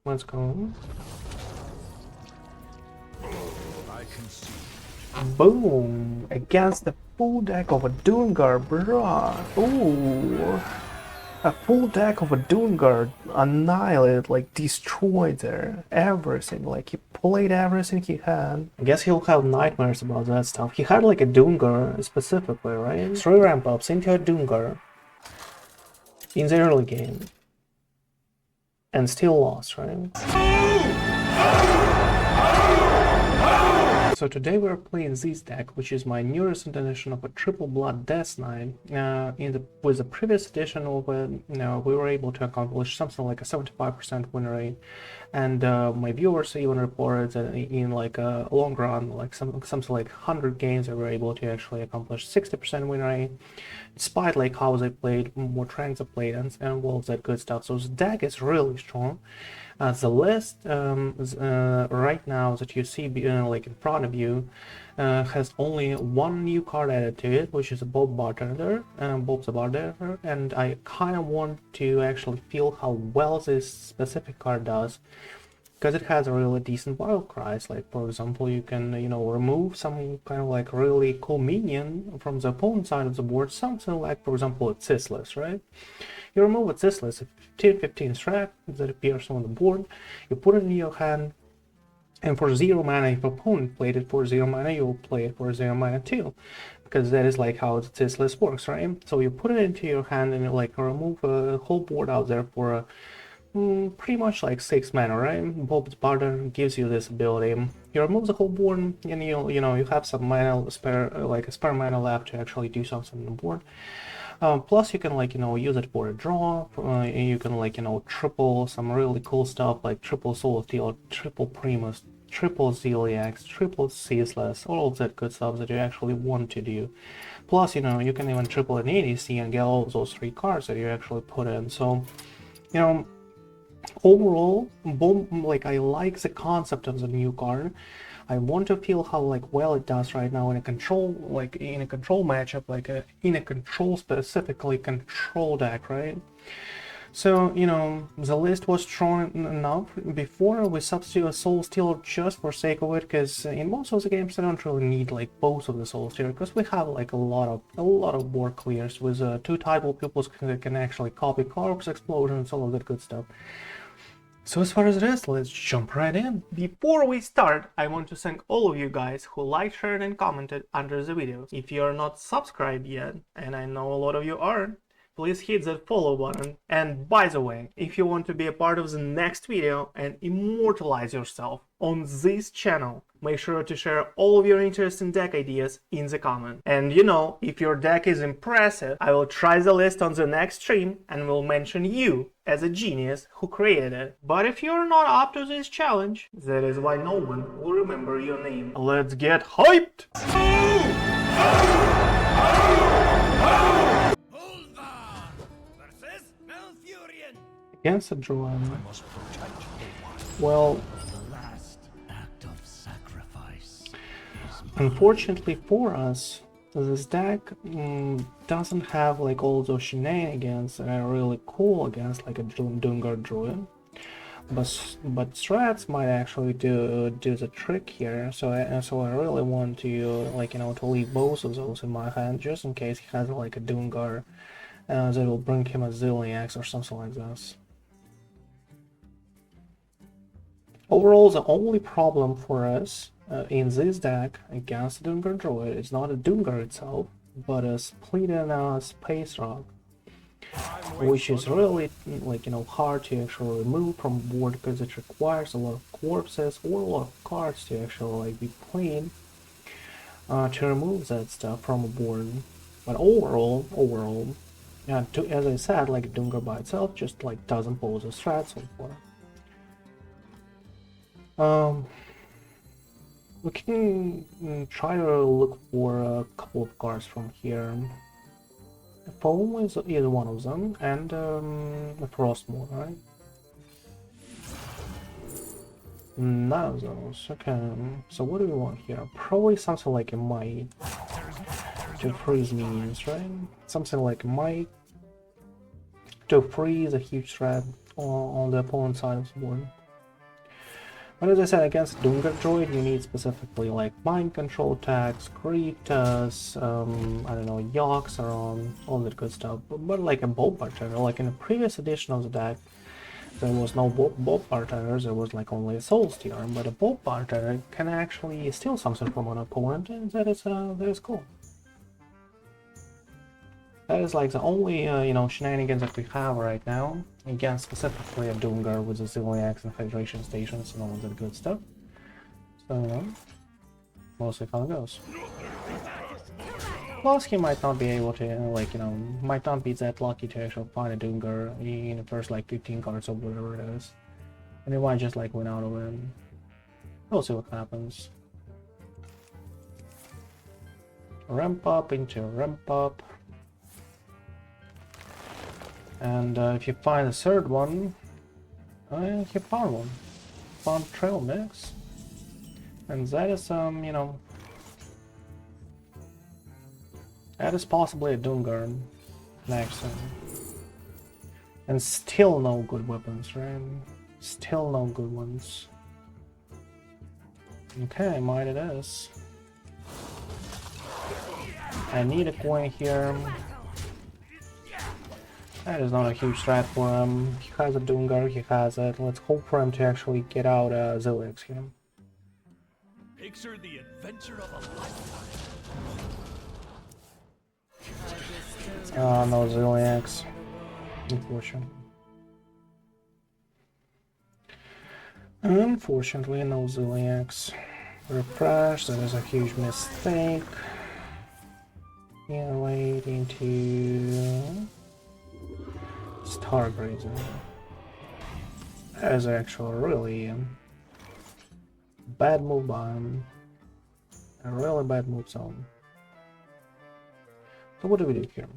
Let's go. Boom! Against the full deck of a Doomguard, bruh. Ooh. A full deck of a Doomguard annihilated, like destroyed there. Everything. Like he played everything he had. I guess he'll have nightmares about that stuff. He had like a Doomguard specifically, right? 3 ramp ups into a Doomguard in the early game. And still lost, right? So today we're playing this deck, which is my newest edition of a Triple Blood Death Knight. With the previous edition of it, we were able to accomplish something like a 75% win rate, and my viewers even reported that in like a long run, like something like 100 games, they were able to actually accomplish 60% win rate, despite like how they played, what ranks they played, and all of that good stuff. So the deck is really strong. The list right now that you see like in front of you has only one new card added to it, which is Bob Bartender, Bob the Bartender, and I kind of want to actually feel how well this specific card does, because it has a really decent battle cries. Like for example, you can remove some kind of like really cool minion from the opponent side of the board, something like for example E.T.C, right? You remove E.T.C, a 15 threat that appears on the board, you put it in your hand, and for 0 mana, if opponent played it for 0 mana, you will play it for 0 mana too, because that is like how the E.T.C works, right? So you put it into your hand and you like remove a whole board out there for pretty much like 6 mana, right? Bob's Bartender gives you this ability. You remove the whole board, and you have some mana spare, like a spare mana left to actually do something on the board. Plus you can use it for a draw. You can triple some really cool stuff like triple Soulstealer, triple Primus, triple Ziliax, triple Ceaseless, all of that good stuff that you actually want to do. Plus you can even triple an E.T.C and get all of those 3 cards that you actually put in. So overall, I like the concept of the new card. I want to feel how well it does right now in a control matchup, in a control, specifically control deck, right? So the list was strong enough before we substitute a Soulstealer just for sake of it, because in most of the games I don't really need both of the Soulstealer, because we have a lot of board clears with 2 Tidepool Pupils that can actually copy corpse explosions, all of that good stuff. So as far as the rest, let's jump right in. Before we start, I want to thank all of you guys who liked, shared and commented under the video. If you are not subscribed yet, and I know a lot of you aren't, please hit that follow button. And by the way, if you want to be a part of the next video and immortalize yourself on this channel, make sure to share all of your interesting deck ideas in the comment. And if your deck is impressive, I will try the list on the next stream and will mention you as a genius who created it. But if you're not up to this challenge, that is why no one will remember your name. Let's get hyped! Against a Druid. Well, unfortunately for us, this deck doesn't have all those shenanigans that are really cool against a Doomguard Druid. But threats might actually do the trick here. So I really want to to leave both of those in my hand, just in case he has a Doomguard that will bring him a Ziliax or something like this. Overall, the only problem for us in this deck against the Doomguard Druid is not a Doomguard itself, but a Split and Space Rock, which is really hard to actually remove from board, because it requires a lot of corpses or a lot of cards to actually be played to remove that stuff from a board. But overall, yeah, as I said, Doomguard by itself just doesn't pose a threat so far. We can try to look for a couple of cards from here. Foam is one of them, and a Frostmourne, right? None of those. Okay, so what do we want here? Probably something like a Might to freeze minions, right? Something like a Might to freeze a huge threat on the opponent's side of the board. But as I said, against Dungar Droid, you need specifically like mind control attacks, Kritas, I don't know, Yawks around, all that good stuff. But like a Bow Bartender, like in the previous edition of the deck, there was no Bow Bartenders, there was like only a Soulstealer. But a Bow Bartender can actually steal something from an opponent, and that is cool. That is like the only, you know, shenanigans that we have right now, against specifically a Dungar with the Zilliax and Hydration Stations and all that good stuff. So, you know, mostly how it goes. Plus, he might not be able to, like, you know, might not be that lucky to actually find a Dungar in the first, like, 15 cards or whatever it is. And he might just, like, win out of it. We'll see what happens. Ramp up into ramp up. And if you find a third one, you found one. Found trail mix. And that is, you know, that is possibly a Dungar next time. And still no good weapons, right? Still no good ones. Okay, might it is. I need a coin here. That is not a huge threat for him. He has a Dungar, he has it. Let's hope for him to actually get out Zilix here. Picture the adventure of a lifetime. No Zilliax. Unfortunately. Unfortunately, no Zilliax. Refresh, that is a huge mistake. Yeah, wait into Stargrazer. That is actually really bad move by him. A really bad move zone. So what do we do here?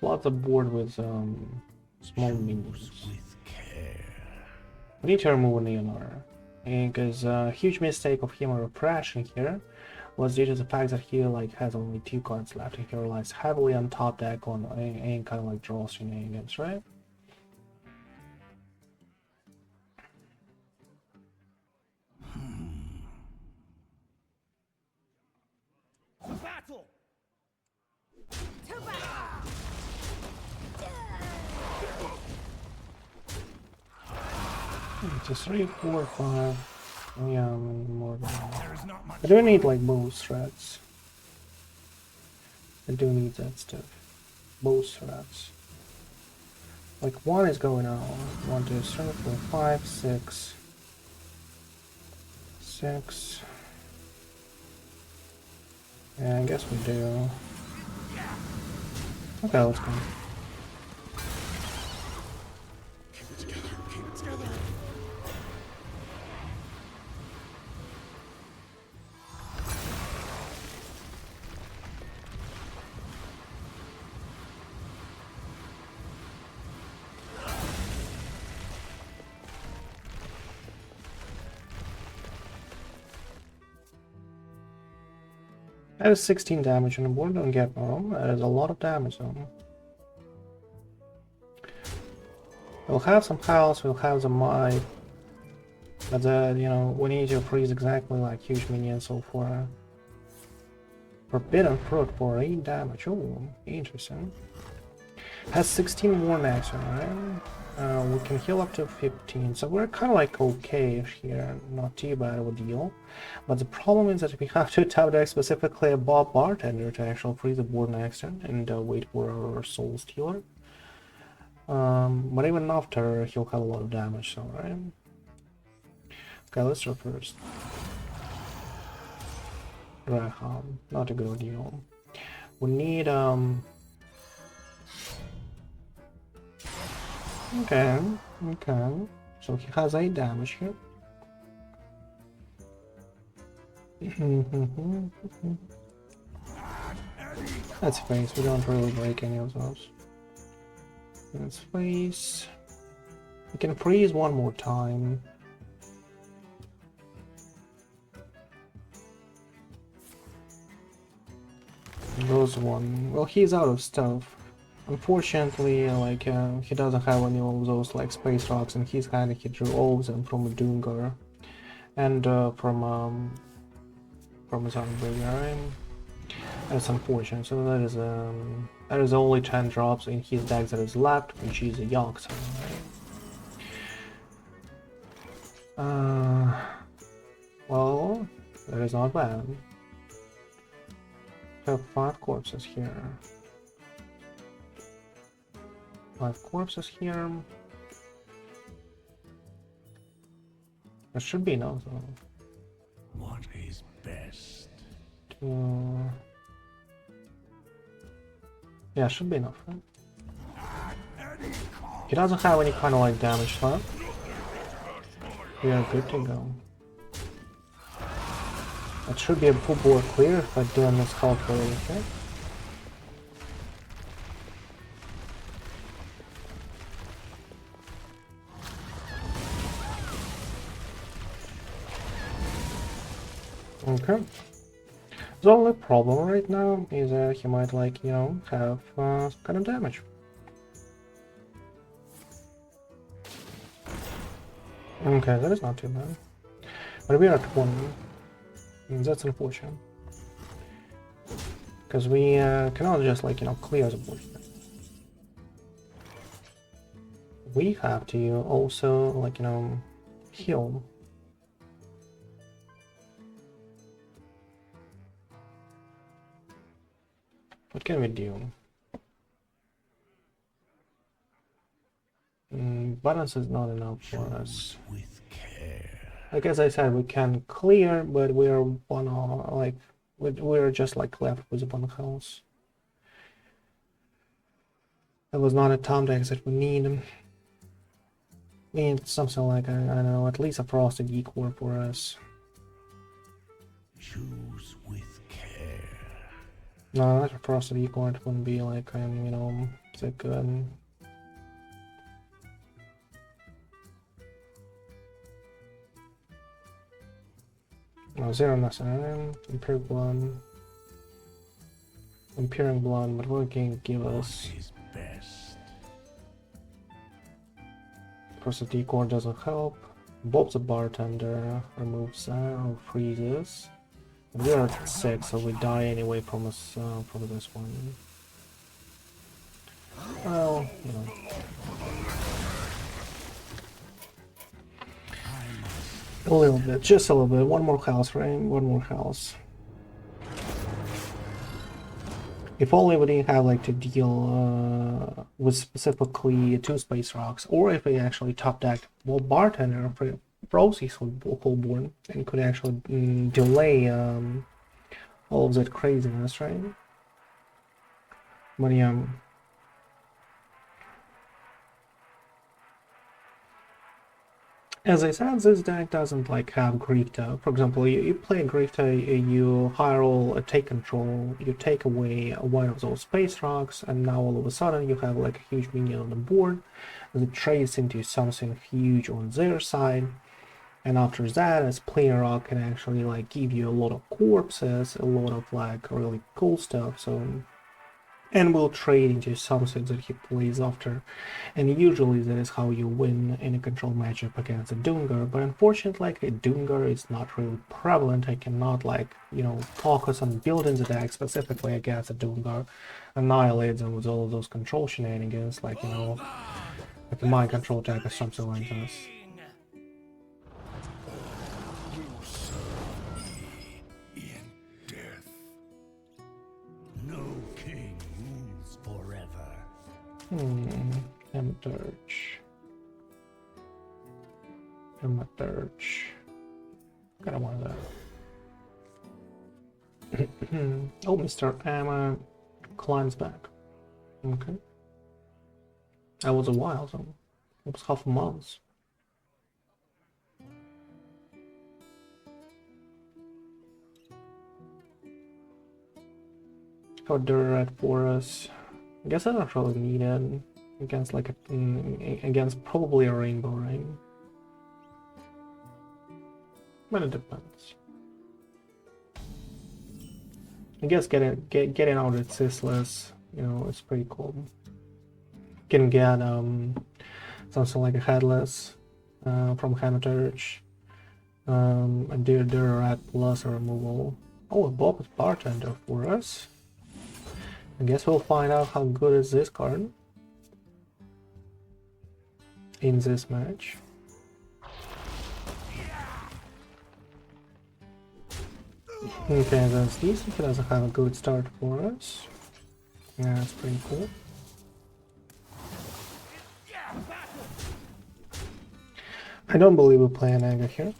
Flood the board with small minions. We need to remove Neonar. Because a huge mistake of him repression here was due to the fact that he like has only 2 cards left and he relies heavily on top deck on any kind of like draw shenanigans, right? Battle! It's a 3, 4, 5. Yeah, more than There is not much. I do need like both threats. I do need that stuff. Both threats. Like 1 is going out. 1, 2, 3, 4, 5, 6. 6. Yeah, I guess we do. Okay, let's go. Keep it together, keep it together. That is 16 damage on the board, don't get me wrong, that is a lot of damage on him. We'll have some health, we'll have some might, but you know, we need to freeze exactly like huge minions, so for Forbidden Fruit for 8 damage, oh, interesting. Has 16 more next one, right? We can heal up to 15, so we're kind of like okay here, not too bad of a deal. But the problem is that we have to tap deck specifically a Bob Bartender to actually freeze the board next turn and wait for our Soulstealer. But even after, he'll have a lot of damage, so right? Okay, let's try first. Dreadhound, not a good deal. We need Okay, okay. So he has 8 damage here. That's face, we don't really break any of those. That's face. We can freeze one more time. Goes one. Well, he's out of stuff. Unfortunately, like, he doesn't have any of those, like, space rocks in his hand. He drew all of them from a Doomgar. And, from his Unbreaker, right? That's unfortunate. So that is only 10 drops in his deck that is left, which is a Yox, right? Well, that is not bad. We have 5 corpses here. 5 corpses here. That should be enough, though. What is best? Yeah, should be enough, right? He doesn't have any kind of like damage left. We are good to go. That should be a full board clear if I do this calculating, okay? Okay. The only problem right now is that he might, like, you know, have some kind of damage. Okay, that is not too bad. But we are at 1. And that's unfortunate. Because we cannot just, like, you know, clear the board. We have to also, like, you know, heal. What can we do? Balance is not enough for us. Like, as I said, we can clear, but we're we're just like left with one house. That was not a Tom deck that we need. We need something like I don't know, at least a Frosty Décor for us. Choose with care. No, not a Frosty Décor. It wouldn't be like you know, that good. No, 0 nothing. Vampiric Blood. Vampiric Blood, but what can give us? Frosty Décor doesn't help. Bob's a Bartender removes or freezes. We are at 6, so we die anyway from this one. Well, you know. A little bit, just a little bit. One more house, right? One more house. If only we didn't have like to deal with specifically 2 space rocks, or if we actually top decked well Bartender for Rosie's whole board and could actually delay all of that craziness, right? But yeah. As I said, this deck doesn't like have Grifta. For example, you play Grifta, you high roll a take control, you take away one of those space rocks, and now all of a sudden you have like a huge minion on the board that trades into something huge on their side. And after that, a player rock can actually like give you a lot of corpses, a lot of like really cool stuff. So, and will trade into something that he plays after. And usually that is how you win in a control matchup against a Doomgar. But unfortunately, like, a Doomgar is not really prevalent. I cannot, like, you know, focus on building the deck specifically against a Doomgar, annihilate them with all of those control shenanigans, like, you know, like a mind control deck or something like this. Hematurge. Hematurge. Kind of want that. Oh, Mr. Emma climbs back. Okay. That was a while, so it was half a month. How direct for us. I guess I don't really need it against like against probably a rainbow, right? But it depends. I guess getting out at Sisless, you know, it's pretty cool. Can get something like a headless from Hematurge. A Deer Rat plus a removal. Oh, a Bob Bartender for us. I guess we'll find out how good is this card in this match. Okay, that's decent. He doesn't have a good start for us. Yeah, that's pretty cool. I don't believe we'll play an Anger here.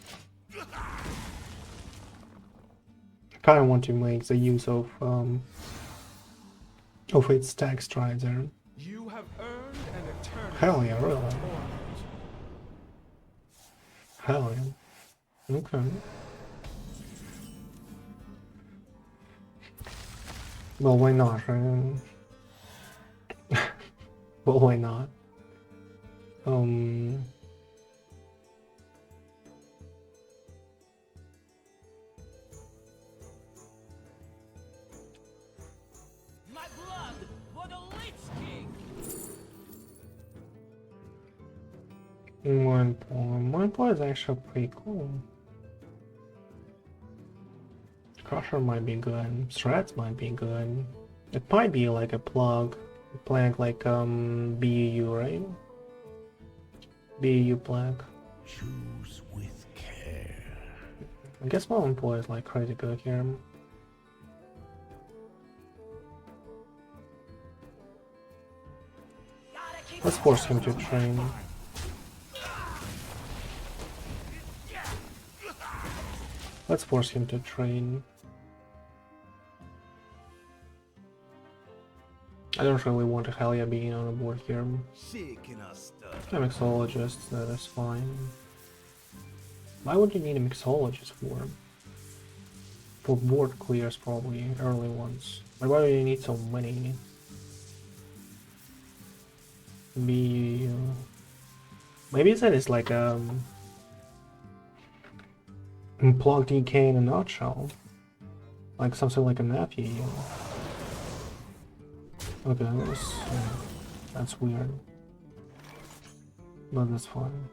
I kind of want to make the use of its stack strider. You have earned an eternal. Hell yeah, really. Hell yeah. Okay. Well, why not, right? Well, why not? My blood for the Lich King. One point is actually pretty cool. Crusher might be good. Strats might be good. It might be like a plug. Playing like BU, right? BU plug. Choose with care. I guess my own boy is like crazy good here. Let's force him to train. Let's force him to train. I don't really want a Helia being on the board here. I'm a mixologist, that is fine. Why would you need a mixologist for? For board clears, probably, early ones. Why do you need so many? Maybe that is like plug DK in a nutshell. Like something like a Nappy. Okay, that's weird. But that's fine.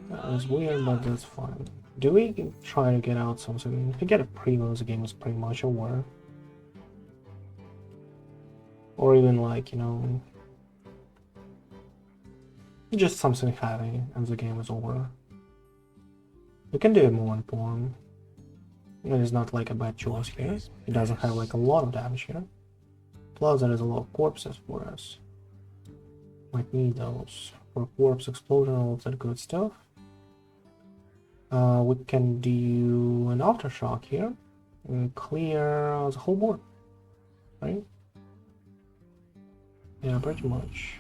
That's weird, but that's fine. Do we try to get out something? If we get a Primus, the game is pretty much over. Or even like, you know, just something heavy and the game is over. We can do it more in form. It is not like a bad choice here. It doesn't have like a lot of damage here. Plus there is a lot of corpses for us. Might need those for corpse explosion, all of that good stuff. We can do an aftershock here and clear the whole board, right? Yeah, pretty much.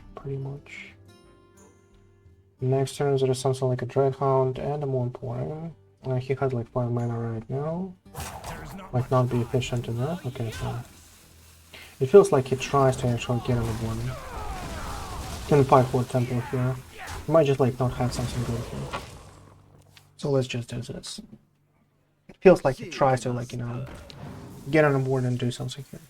Next turn there is something like a Dreadhound and a more important. He has like 5 mana right now. Might not be efficient enough. Okay, fine. It feels like he tries to actually get on the board. Can fight for Temple here. He might just like not have something good here. So let's just do this. It feels like he tries to like, you know, get on the board and do something here.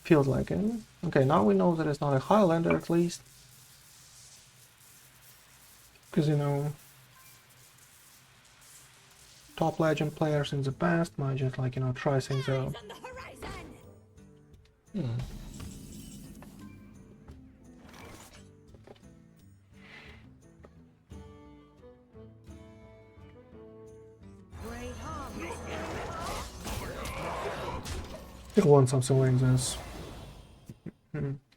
Feels like it. Okay, now we know that it's not a Highlander at least. Because, you know, top legend players in the past might just like, you know, try things out. You want something like this.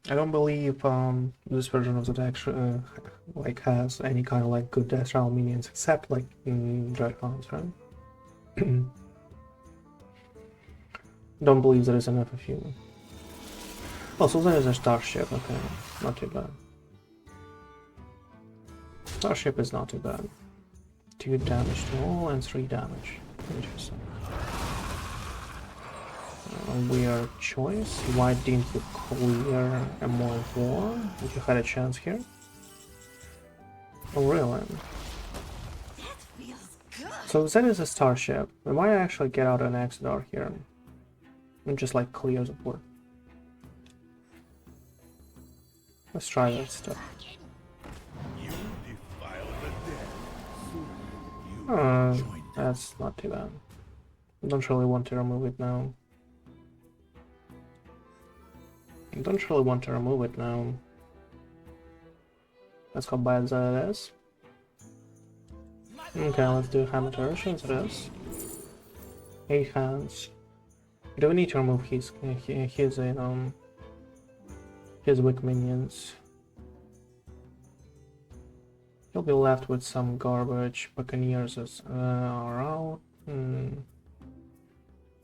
I don't believe this version of the deck like has any kind of like good death round minions except like Dreadhounds, right? Don't believe there is enough of you. Oh, so there is a Starship, okay, not too bad. Starship is not too bad. 2 damage to all and 3 damage. Interesting. Weird choice. Why didn't you clear a more war if you had a chance here? Oh really? So that is a starship. We might actually get out an Exodar here. And just like clear the board. Let's try that stuff. You defile the dead. That's not too bad. Don't really want to remove it now. Don't really want to remove it now. Let's go bad that it is. Okay, let's do Hematurge as it is. 8 hands. Do we need to remove his weak minions? He'll be left with some garbage. Buccaneers are out.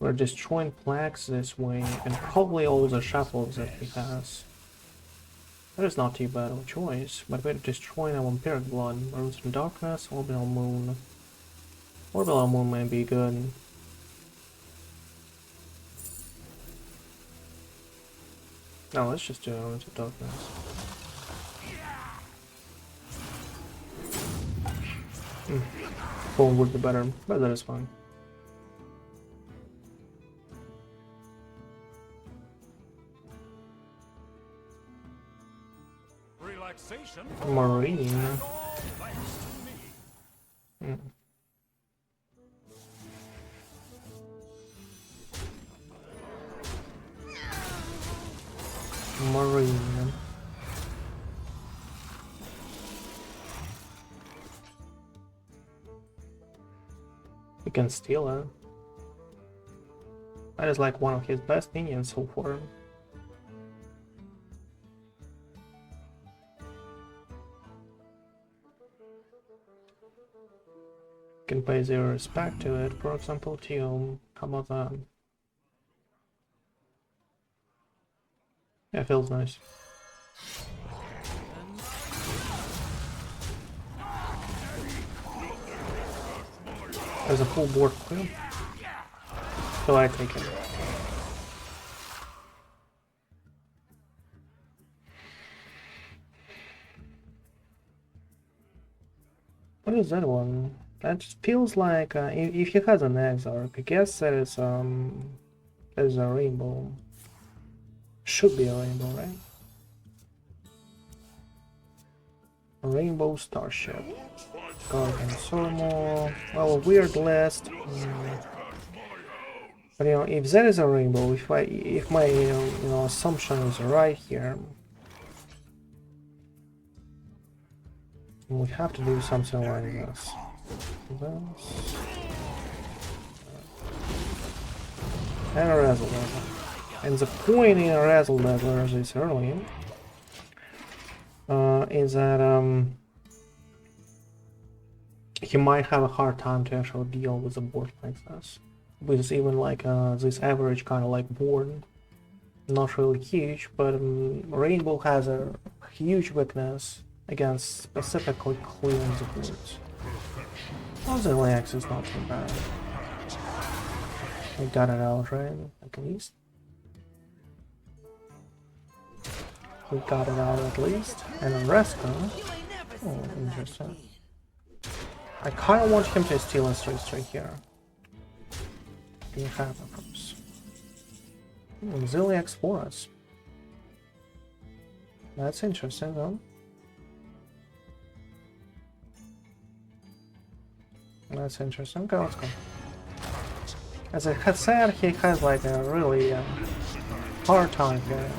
We're destroying plaques this way, and probably all the shuffles that he has. That is not too bad of a choice, but we're destroying a Vampiric Blood. Roots in Darkness, Orbital Moon. Orbital Moon may be good. No, let's just do Roots of Darkness. Phone would be better, but that is fine. Marin. Marin. We can steal her. That is like one of his best minions so far. Can pay zero respect to it, for example, to come out that. Yeah, feels nice. There's a full board clear. So I take it. What is that one? That just feels like if he has an Exarch, I guess there's a rainbow. Should be a rainbow, right? A rainbow starship. Guardian Sormo. Well, a weird list. But you know, if there is a rainbow, if my assumption is right here, we have to do something like this. And a Razzle-Dazzler. And the point in a Razzle-Dazzler this early is that he might have a hard time to actually deal with a board like this. With even like this average kind of like board. Not really huge, but Rainbow has a huge weakness against specifically clearing the boards. Also, Lex is not too bad. We got it out, right? At least. We got it out at least. And the rest, oh, interesting. I kind of want him to steal a straight here. Do you have a purpose? Ziliax for us. That's interesting, though. That's interesting. Okay, let's go. As I had said, he has like a really hard time here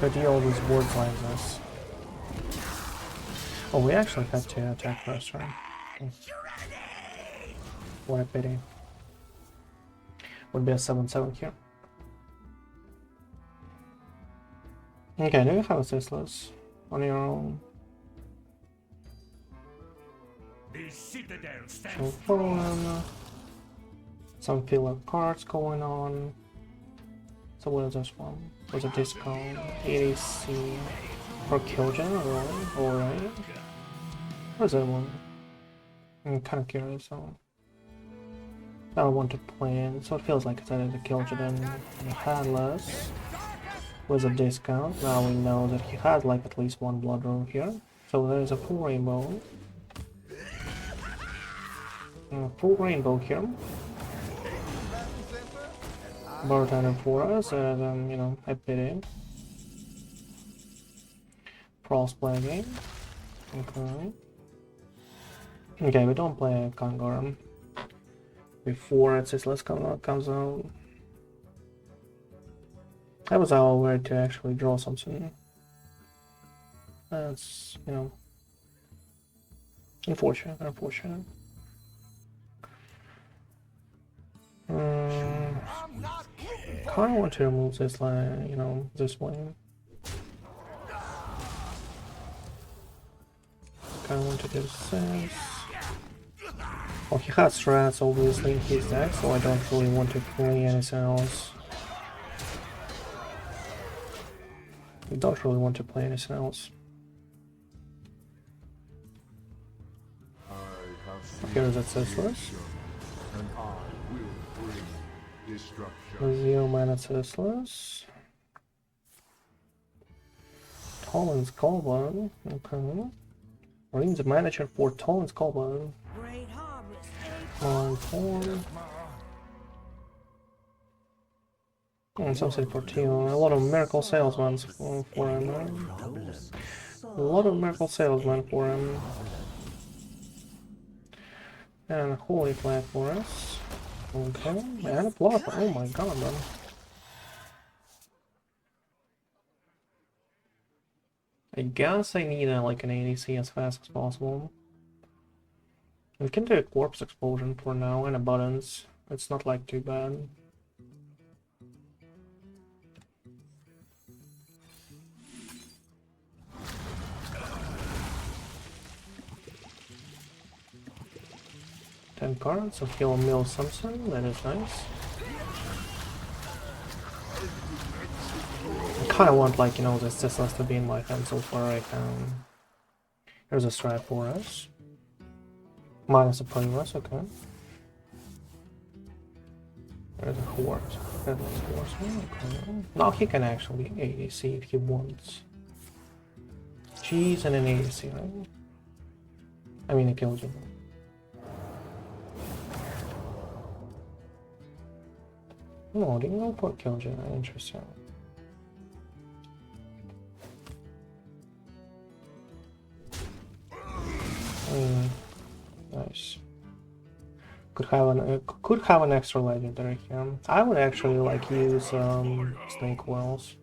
to deal with boards like this. Oh, we actually had to attack first, right? Okay. What a pity. Would be a 7/7 here. Okay, do you have a Ceaseless on your own? So fun. Some filler cards going on. So what is this one? Was a discount E.T.C for Kil'jaeden, alright. What is that one? I'm kind of curious. So I don't want to play it, so it feels like it's either the Kil'jaeden Handless with a discount. Now we know that he has like at least one blood room here. So there is a full rainbow. Full rainbow here. Bartender for us, you know, I pity. Frost play game. Okay. Okay, we don't play Kangar before E.T.C comes out. I was aware to actually draw something. That's, you know, unfortunate. Kinda want to remove this line, you know, this one. Kinda want to do this. Oh, he has strats obviously in his deck, so I don't really want to play anything else. I don't really want to play anything else. Here's E.T.C. Zero mana E.T.C. Toland's Goblin. Okay. Marin the Manager for Toland's Goblin. On 4. And something for Teal. A lot of Miracle Salesmen for him. A lot of Miracle Salesmen for him. And a Holy Flag for us. Okay. And a Plot. Oh my god, man. I guess I need like an E.T.C as fast as possible. We can do a Corpse Explosion for now and a Buttons. It's not like too bad. Ten cards, so he'll mill something, that is nice. I kinda want, like, you know, this has to be in my hand so far I can. Here's a strat for us. Minus a Primus, okay. There's a horse. There's a horse. Okay. Now he can actually E.T.C if he wants. Cheese and an E.T.C, right? I mean a Kil'jaeden. No, didn't go for Kil'jaeden, interesting. Nice. Could have an extra legendary here. I would actually like use snake wells.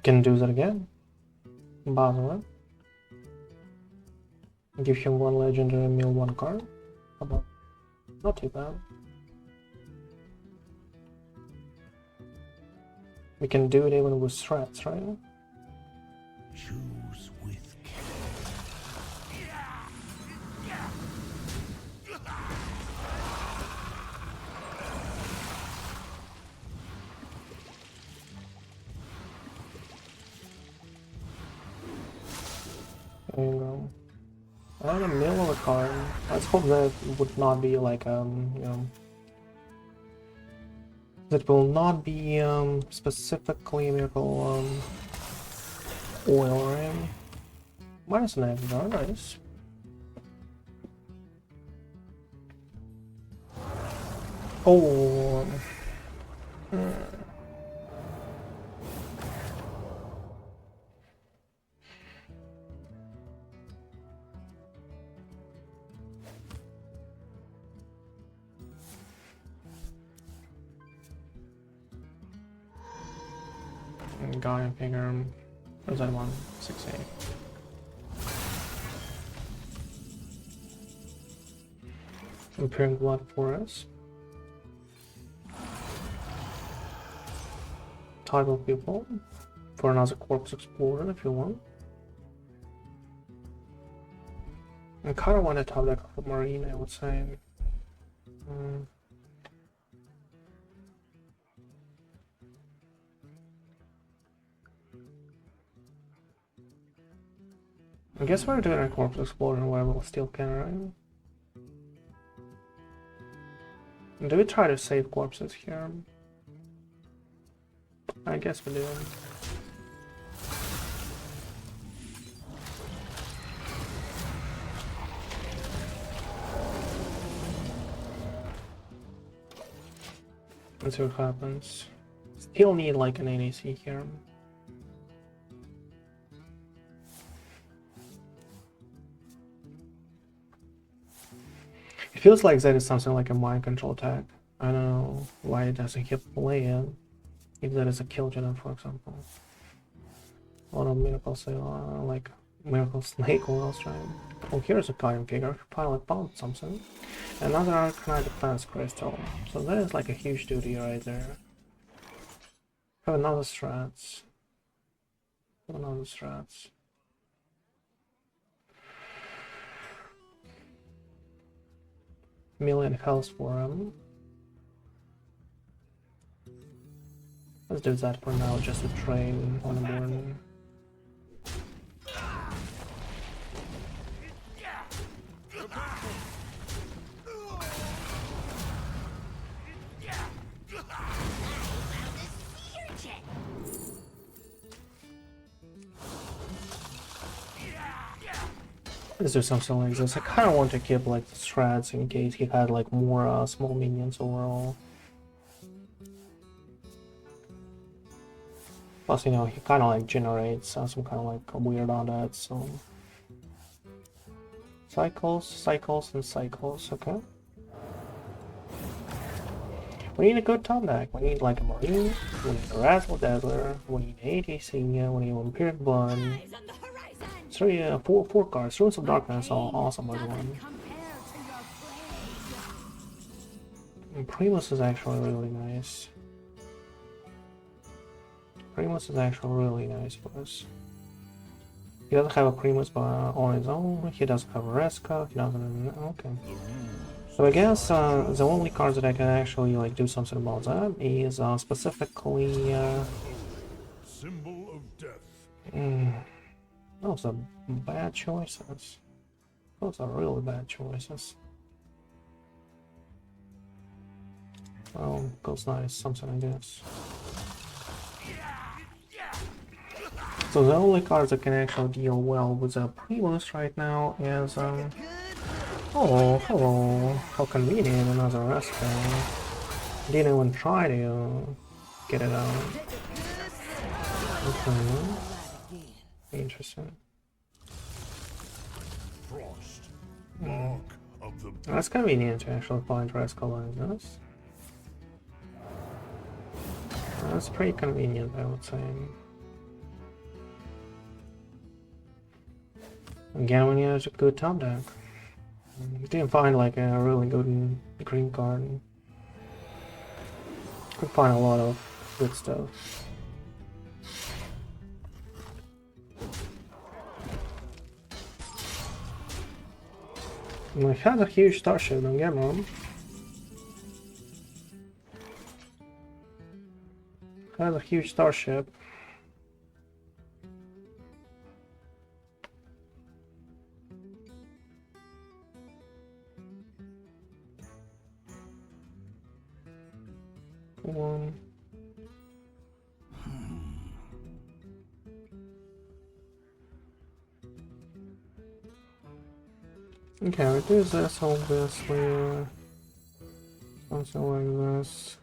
Can do that again. Basel. Give him one legendary, mill one card. How about? Not too bad. We can do it even with strats, right? Choose with There you go. And a mill of a card. Let's hope that would not be like you know, that will not be specifically miracle oil, right? Minus an extra, nice. Oh. Guardian Figure. Where's that one? 6A. Vampiric Blood for us. Tidepool Pupil for another Corpse Explosion if you want. I kind of want to top deck for Marine, I would say. I guess we're doing a Corpse Explosion where we'll still can, right? Do we try to save corpses here? I guess we do. Let's see what happens. Still need like an E.T.C here. It feels like that is something like a mind control tag. I don't know why it doesn't keep playing. If that is a Kil'jaeden, for example. A lot of miracles, like Miracle Snake or else, right? Oh, here's a Guardian figure. Finally found something. Another Arcanite Defense Crystal. So that is like a huge duty right there. Have another strats. Have another strats. Million health for him. Let's do that for now, just to train on the morning. Let's do something like this. I kind of want to keep like the strats in case he had like more small minions overall. Plus, you know, he kind of like generates some kind of like weird on that, so... Cycles, cycles, and cycles, okay. We need a good top deck. We need like a Marin, we need a Razzle-Dazzler, we need E.T.C, we need Vampiric Blood. Four cards. Runes of Darkness, all awesome as one. And Primus is actually really nice. Primus is actually really nice for us. He doesn't have a Primus on his own. He doesn't have a Resca. He doesn't. Okay. So I guess the only cards that I can actually like do something about that is specifically. Symbol of death. Those are bad choices. Those are really bad choices. Oh, Ghost Knight is something, I guess. So the only cards that can actually deal well with the Primus right now is oh, hello. How convenient, another Rescue. Didn't even try to get it out. Okay. Interesting. Frost. Mark of the That's convenient to actually find Rescue like this. That's pretty convenient, I would say. Again, we need a good top deck. Didn't find like a really good green card. Could find a lot of good stuff. It has a huge starship, don't get me wrong. Has a huge starship. One. Okay, we do this obviously. Something like this.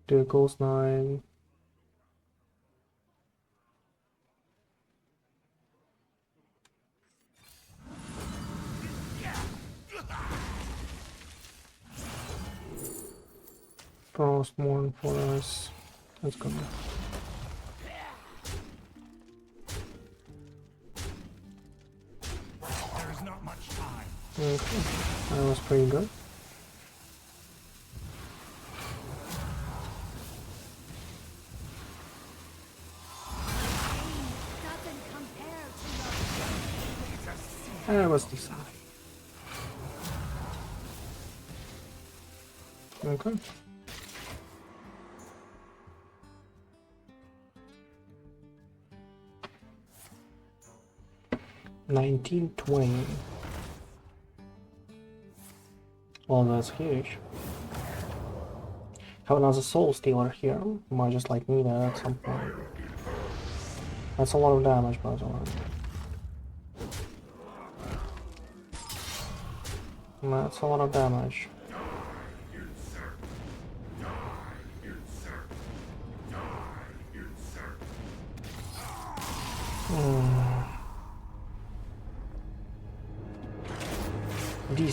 Do a Ghost Knight. Frostmourne for us. Let's go. There is not much time. Okay, that was pretty good. That was decent. Okay. $19.20. Well, that's huge. Have another Soulstealer here. Might just like need that at some point. That's a lot of damage, by the way. That's a lot of damage.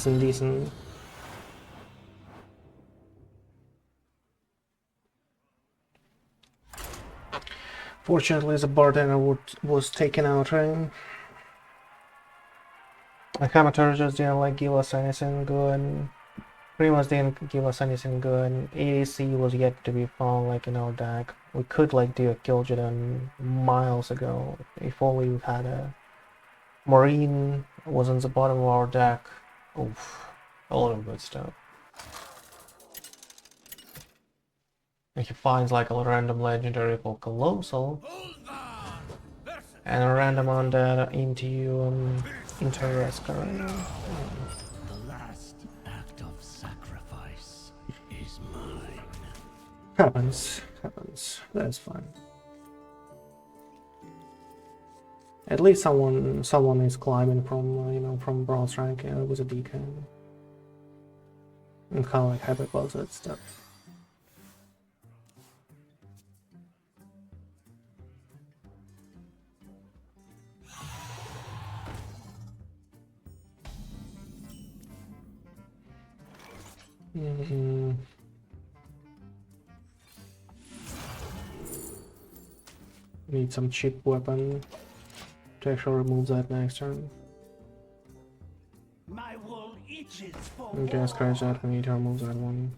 Decent. Fortunately, the Bartender was taken out, right? The Hematurge just didn't like give us anything good. Primus didn't give us anything good. E.T.C was yet to be found like in our deck. We could like do a Kil'jaeden miles ago. If only we had a Marin was in the bottom of our deck. Oof. A lot of good stuff. And he finds like a random legendary for Colossal. And a random undead into Resca right now. The last act of sacrifice is mine. Happens. That's fine. At least someone is climbing from from bronze rank with a DK. I'm kind of like happy about that stuff. Need some cheap weapon to actually remove that next turn. My wool itches for Okay, scratch that. We need to remove that one.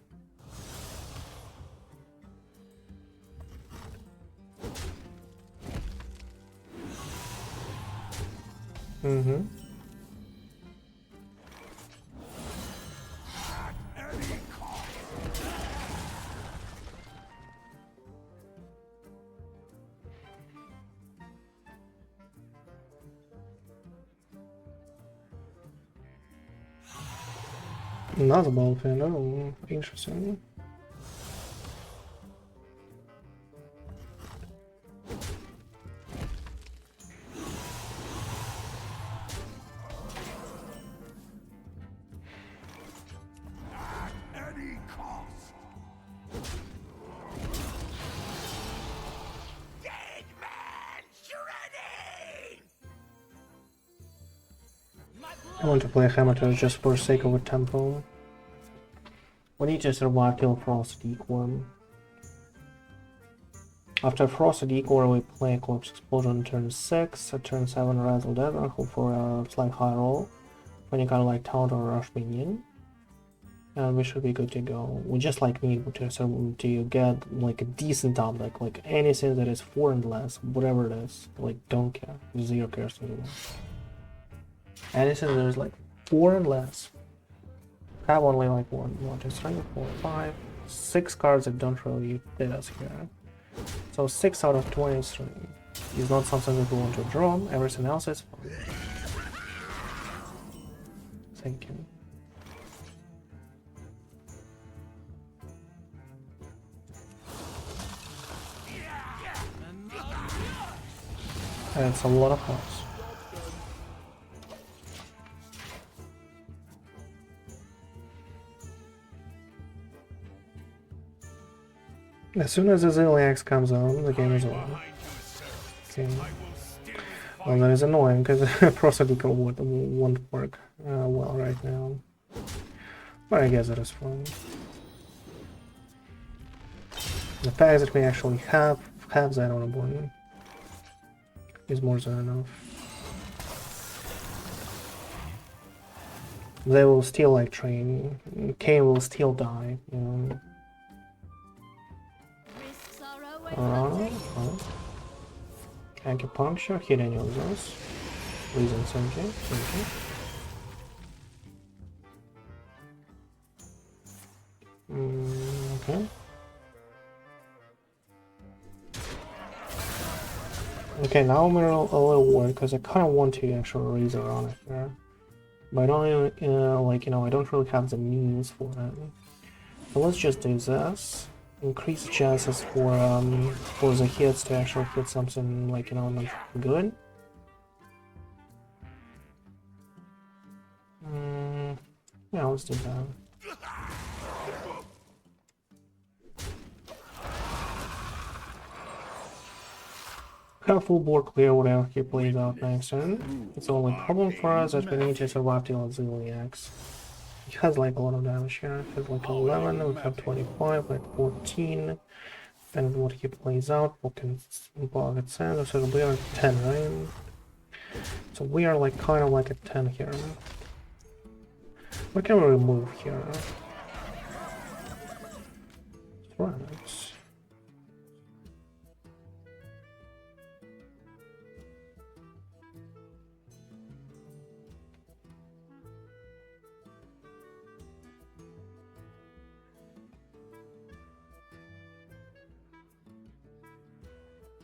Another ball pin. Oh, interesting. I want to play Hematurge just for the sake of a tempo. We need to survive till Frosty Décor. After Frosty Décor, we play Corpse Explosion turn 6, at turn 7 Razzle-Dazzler, hope for a slight high roll. When you kind of like taunt or rush minion. And we should be good to go. We just like need to get like a decent top deck, like anything that is 4 and less, whatever it is, like don't care, 0 cares to do. Anything that is like 4 and less. Have only like 1, 2, 3, 4, 5, 6 cards that don't really fit us here. So 6 out of 23 is not something that we want to draw. Everything else is fine. Thank you. That's a lot of cards. As soon as the Zilliax comes on, the game is over. Okay. Well, that is annoying because Frosty Décor won't work well right now. But I guess it is fine. The fact that we actually have that on a board is more than enough. They will still like train. Kane will still die, you know. Acupuncture, hidden users. Reasons, okay. Okay. Okay, now I'm a little worried because I kind of want to actually raise around it here. But I don't, like, you know, I don't really have the means for it. So let's just do this. Increase chances for the hits to actually hit something, like, you know, not good. Yeah, let's do that. Have full board clear whatever he plays out next turn. It's the only problem for us that we need to survive till Zilliax. He has like a lot of damage here. He has like 11, we have 25, like 14. And what he plays out, pocket sand, so we are at 10, right? So we are like kind of like at 10 here. What can we remove here? Right.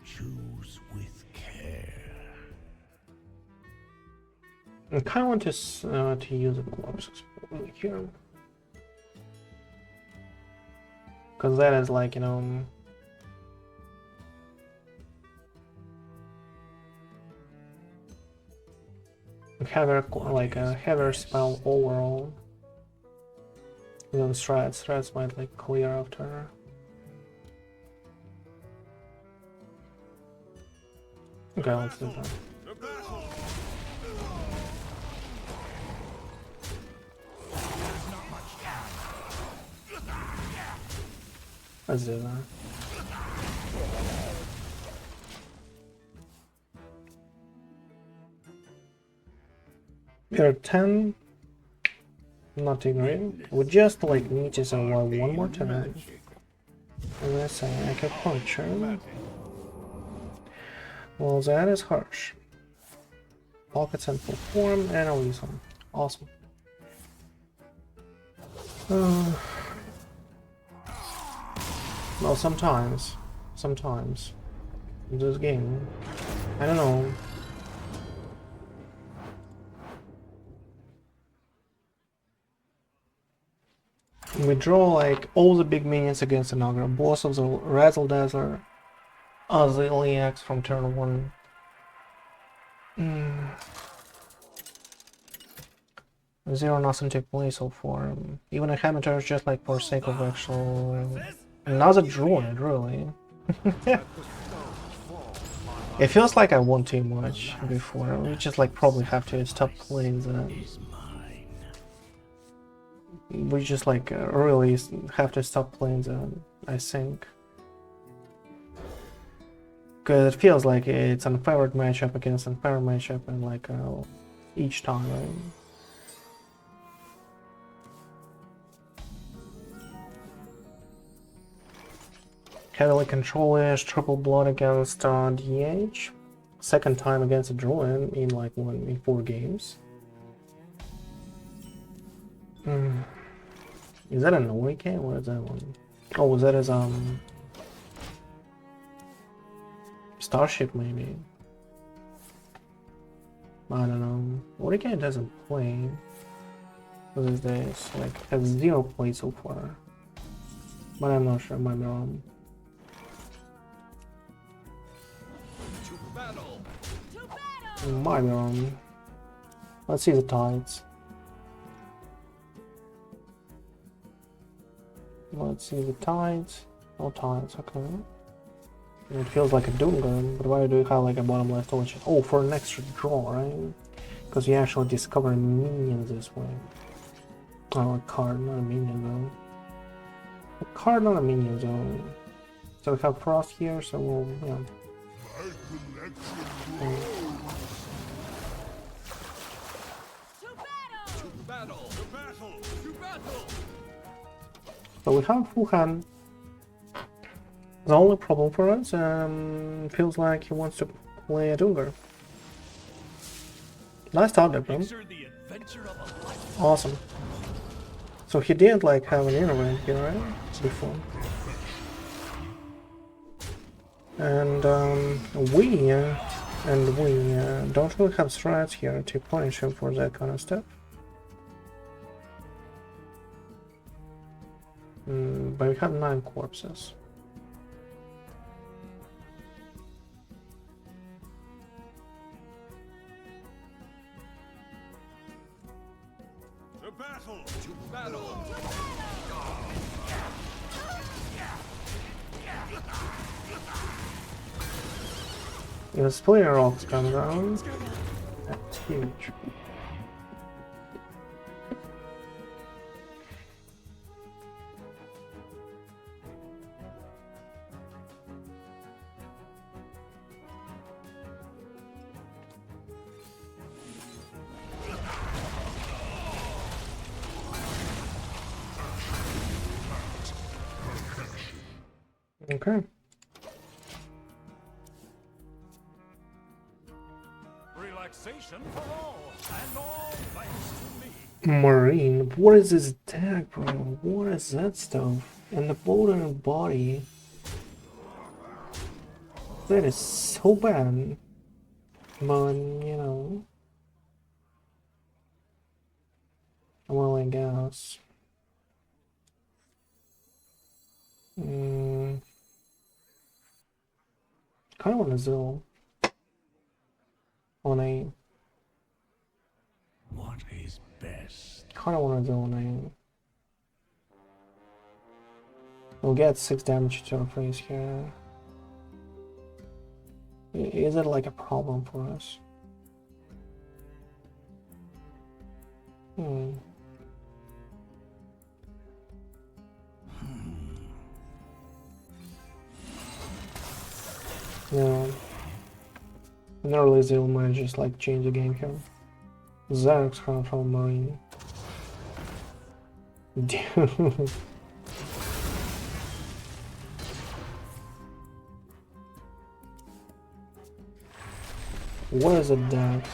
Choose with care. I kind of want to use a corpse here, because that is like, you know, heavier, like a heavier spell overall. Even strats might like clear after. Okay, let's do that. Let's do that. We're at 10. Nothing great. We just like need to survive one more time. And I say I can punch her. Well, that is harsh. Pockets in full form, and I'll use them. Awesome. Well, sometimes in this game, I don't know. We draw like all the big minions against an ogre, boss of the Razzle-Dazzler, Aziliax from turn 1. Zero nothing take place so far. Even a Hematurge just like for sake of actual... another droid, really. It feels like I won too much before. We just like probably have to stop playing that. We just like really have to stop playing that, I think. Because it feels like it's unfavored matchup against unfair matchup, and like each time, right? Heavily control-ish, Triple Blood against DH. Second time against a Druid in like in 4 games. Is that a Norike? What is that one? Oh, that is Starship maybe. I don't know. Norike doesn't play these days. Like has 0 play so far. But I'm not sure. I might be wrong. Might be wrong. Let's see the tides. Let's see the tides. No tides, okay. It feels like a Doomgun, but why do you have like a bottom left torch? Oh, for an extra draw, right? Because you actually discover minions this way. Oh, a card, not a minion though. A card, not a minion though. So we have Frost here, so we'll, yeah. So we have full hand. The only problem for us feels like he wants to play a Doomguard. Nice thought there, bro. Awesome. So he didn't like have an intervent here, right? Before. And we don't really have strats here to punish him for that kind of stuff. but we have 9 corpses. To battle! To battle! If the Splitting Rocks come down, that's huge. Okay. Relaxation for all, and all thanks to me. Marin, what is this deck, bro? What is that stuff? And the golden body. That is so bad. But, you know. Well, I guess. Kind of want to Zill on a. What is best? Kind of want to Zill on a. We'll get 6 damage to our face here. Is it like a problem for us? Yeah. Normally they might just like change the game here. Xerx coming from Marin. Dude. What is it that?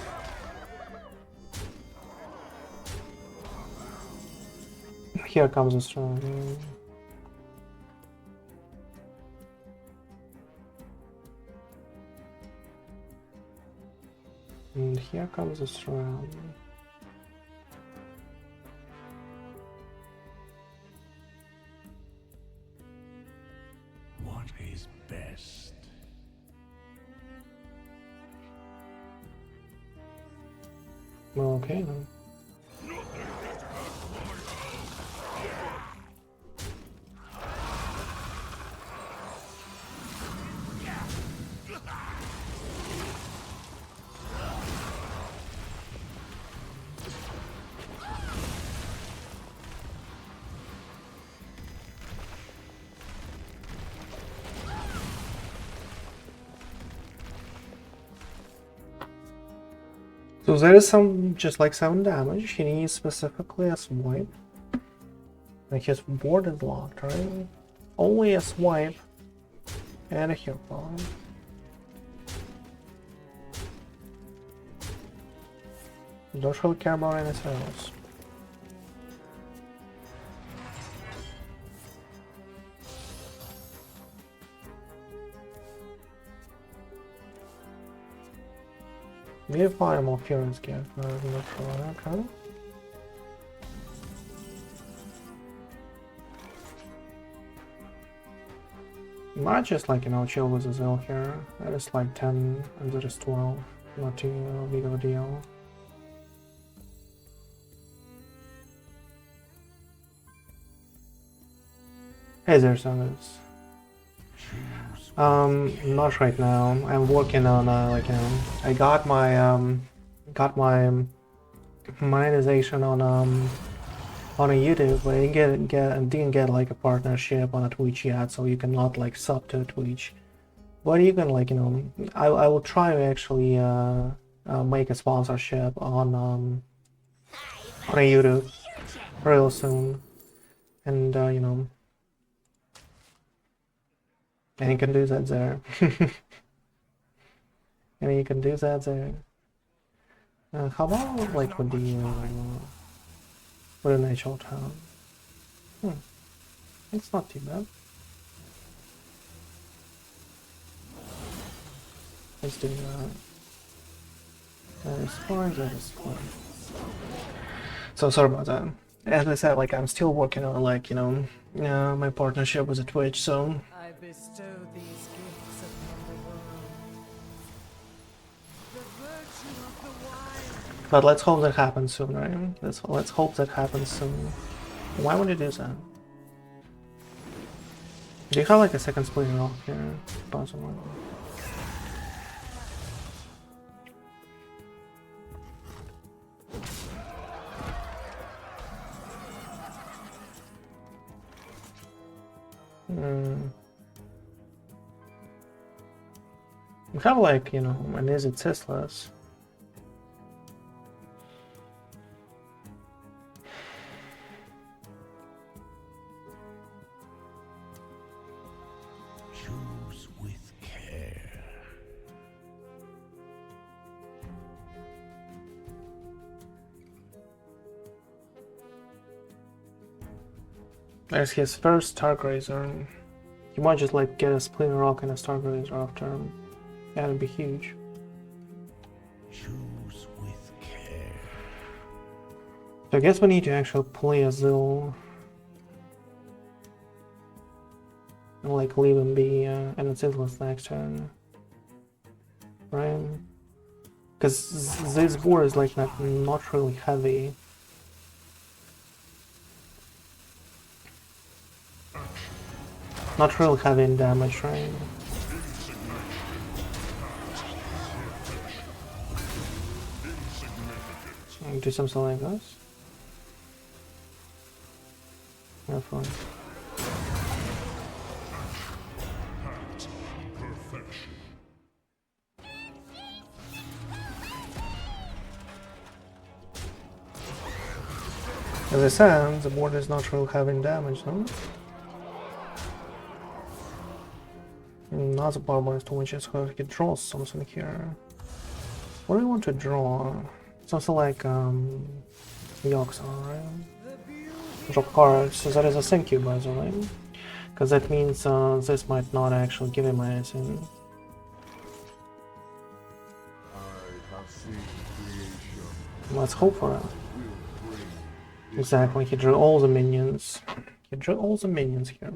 Here comes a strong. And here comes a strong. What is best? Okay then. So there is some, just like 7 damage. He needs specifically a swipe. Like his board is locked, right? Only a swipe and a hero bomb. Don't really care about anything else. Maybe fire more Fury's gift, but I'm not sure. Okay. Might just like, you know, chill with the Zill here. That is like 10 and that is 12. Not too big of a deal. Hey there, Samus. Not right now. I'm working on like, you know, I got my monetization on a YouTube, but I didn't get like a partnership on a Twitch yet, so you cannot like sub to Twitch. But you can, like, you know, I will try to actually make a sponsorship on a YouTube real soon, and you know. And you can do that there. And you can do that there. How about like with the natural town? It's not too bad. Let's do that. That is fine, that is fine. So sorry about that. As I said, like I'm still working on, like, you know, my partnership with Twitch, so I bestow these gifts upon the world. The virtue of the wild. but let's hope that happens soon, right? Let's hope that happens soon. Why would you do that? Do you have like a second splitting off here? Possibly. We have like, you know, an easy Teslas. Choose with care. There's his first Stargazer. You might just like get a Splitting Rock and a Stargazer after him. That'd be huge. Choose with care. So I guess we need to actually play a Zil. And like leave him be and it's Zil's next turn. Right? Because this board is like not really heavy. Not really heavy in damage, right? Do something like this. Have fun. As I said, the board is not really having damage, no? Not the problem is to which is how he draws something here. What do you want to draw? Something like Yoxan, right? Drop cards, so that is a thank you by the way. Because that means this might not actually give him anything. Let's hope for it. Exactly, he drew all the minions. He drew all the minions here.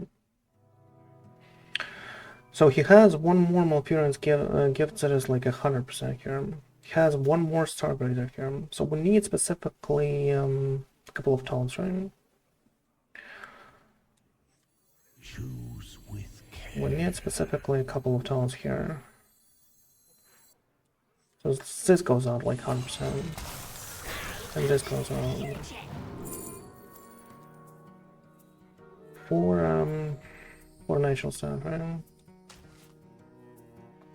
So he has one more Malperian's gift that is like 100% here. He has one more Stargazer here. So we need specifically a couple of tones, right? Choose with care. We need specifically a couple of tones here. So this goes out like 100%. And this goes out. For natural stuff, right?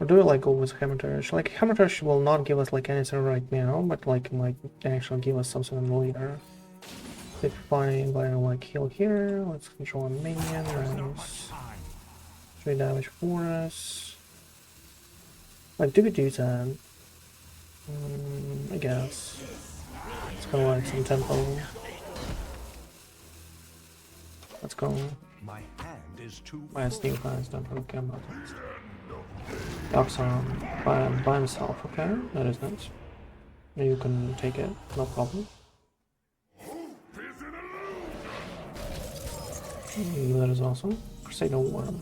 Or do we like go with Hematurge? Like Hematurge will not give us like anything right now, but like might actually give us something later. If fine by like heal here, let's control a minion, nice. 3 damage for us. Like do we do that? I guess. It's kinda like some tempo. Let's go. My hand is too My Steel guys don't really care about that. Yoxan by himself, okay? That is nice. You can take it, no problem. That is awesome. Crusader Worm.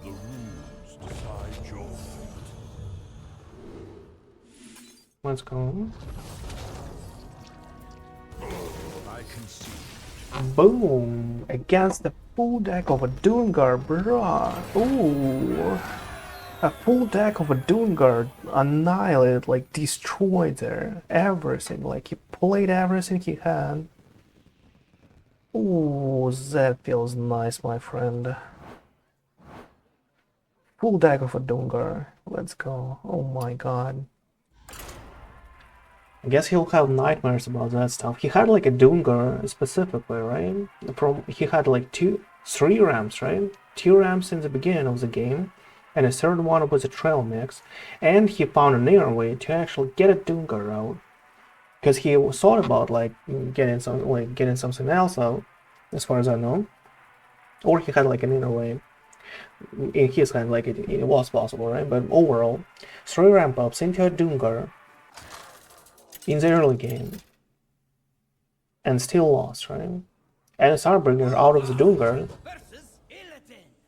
The rules decide your fate. Let's go. I can see. Boom! Against the full deck of a Doomguard, bruh! Ooh! A full deck of a Doomguard annihilated, like destroyed there. Everything, like he played everything he had. Ooh, that feels nice, my friend. Full deck of a Doomguard. Let's go. Oh my god. I guess he'll have nightmares about that stuff. He had like a Doomguard specifically, right? He had like 3 ramps, right? 2 ramps in the beginning of the game, and a third one was a trail mix. And he found an inner way to actually get a Doomguard out, because he thought about like getting something else out, as far as I know. Or he had like an inner way. In his hand, like it was possible, right? But overall, 3 ramp ups into a Doomguard in the early game, and still lost, right? And it's Starbringer out of the Doomguard,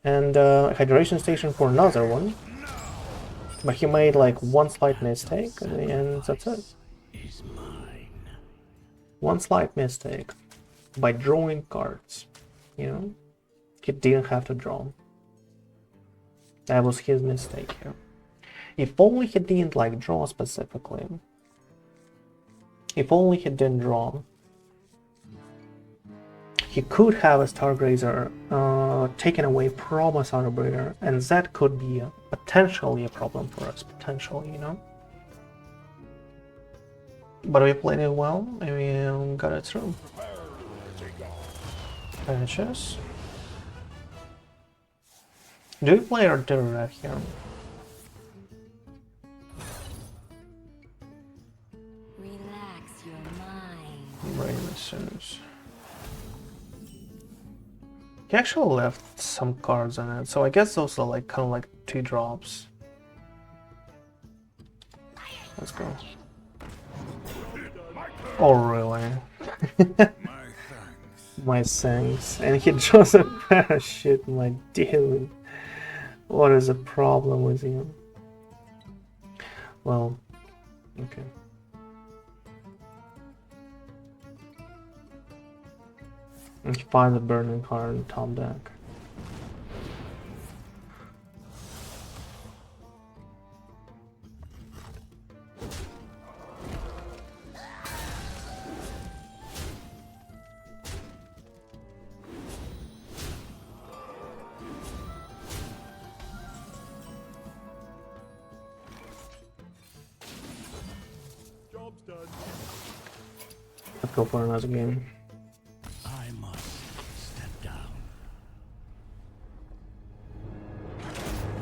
and Hydration Station for another one. But he made like one slight mistake, and that's it. One slight mistake by drawing cards, you know? He didn't have to draw. That was his mistake here. If only he didn't like draw specifically. If only he didn't draw. He could have a Stargrazer taken away from a Starbringer, and that could be potentially a problem for us, potentially, you know? But we played it well, and we got it through. Patches. Do we play Artillery here? Relax your mind. Primus. He actually left some cards on it, so I guess those are like kind of like 2 drops. Let's go. Oh really? My thanks. And he draws a parachute, my dude. What is the problem with you? Well, okay. And he finds a burning card in top deck. Let's go for another game. I must step down.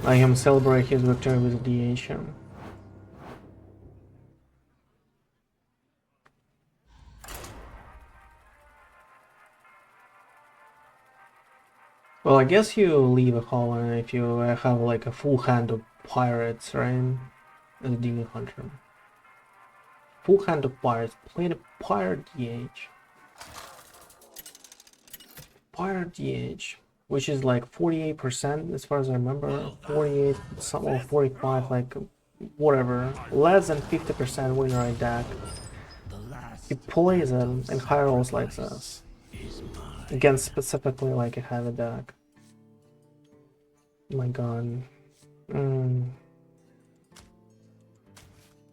I am celebrate his victory with DH. Well, I guess you leave a column if you have like a full hand of pirates, right? As a demon hunter. Full hand of pirates. Play the pirate DH. Pirate DH, which is like 48% as far as I remember. 48, some or 45, like whatever. Less than 50% win rate deck. He plays them and high rolls like this. Against specifically like a heavy deck. Oh my god.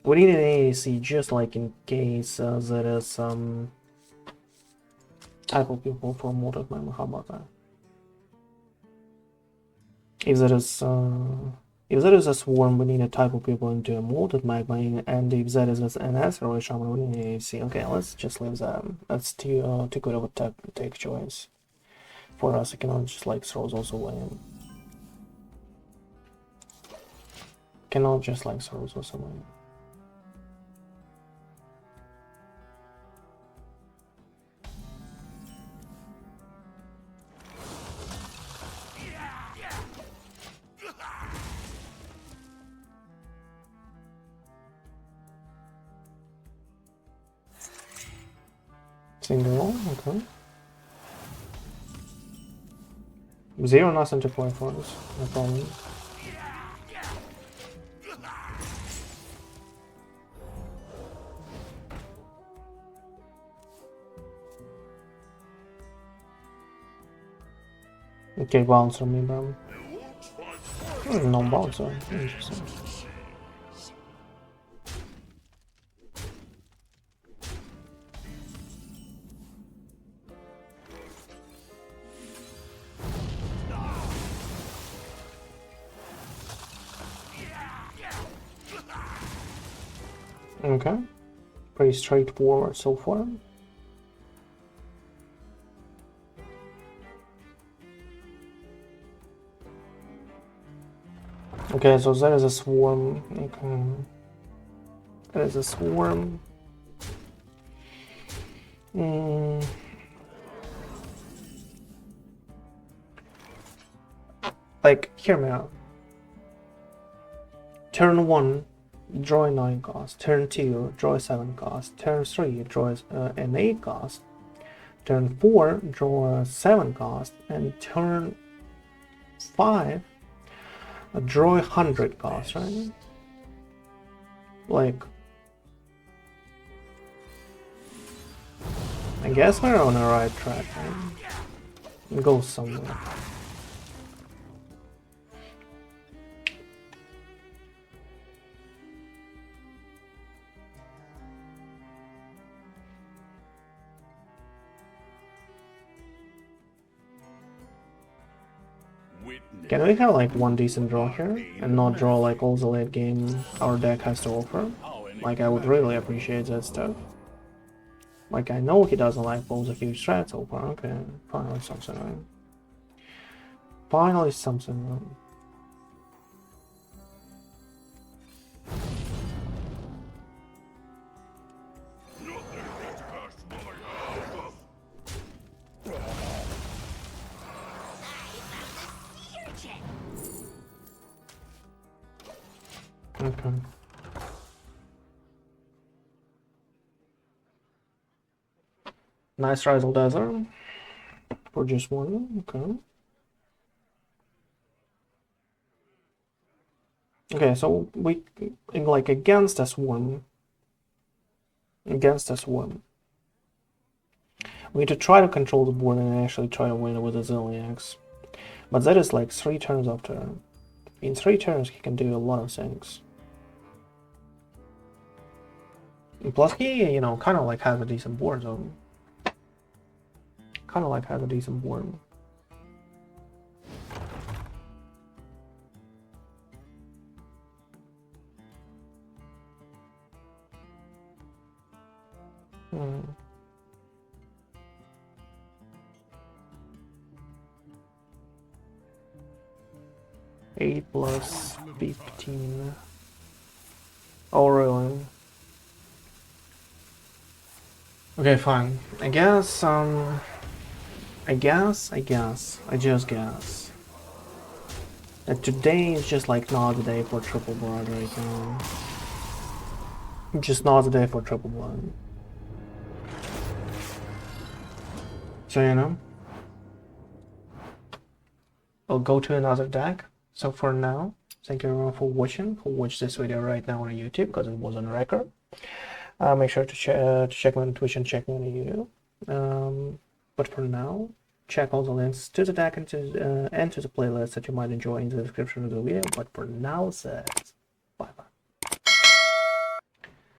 We need an A.E.C just like in case there is some Tidepool Pupil for Malted Magma. How about that? If there is a swarm, we need a Tidepool Pupil into a Malted Magma, and if there is an asteroid shaman, we need an A.E.C. Okay, let's just leave that. That's too good of a take choice for us. I cannot just like throw those away. Cannot just like throw those away. Single, okay. 0 nothing to play for us, no problem. Okay, bouncer me, bro. No bouncer, interesting. Okay, pretty straightforward so far. Okay, so there is a swarm. Okay, there is a swarm. Like, hear me out. Turn 1, draw a 9 cost. Turn 2, draw a 7 cost. Turn 3, draw an 8 cost. Turn 4, draw a 7 cost, and turn 5, draw 100 cost, right? Like, I guess we're on the right track, right? Go somewhere. Can we have like one decent draw here and not draw like all the late game our deck has to offer? Like, I would really appreciate that stuff. Like, I know he doesn't like all the huge threats open. Okay, finally something right. Finally something right. Okay. Nice Razzle-Dazzler for just one. Okay. Okay, so we like against a swarm. Against a swarm. We need to try to control the board and actually try to win with a Zilliax. But that is like 3 turns after. In 3 turns he can do a lot of things. And plus he, you know, kind of like has a decent board zone. Kind of like has a decent board. Hmm. Eight plus 15. Oh really? Okay, fine. I just guess that today is just like not the day for Triple Blood right now. Just not the day for Triple Blood. So, you know, I'll go to another deck. So for now, thank you everyone for watching, who watched this video right now on YouTube, because it was on record. Make sure to check me on Twitch and check me on YouTube. But for now, check all the links to the deck and to the playlist that you might enjoy in the description of the video. But for now, says bye bye.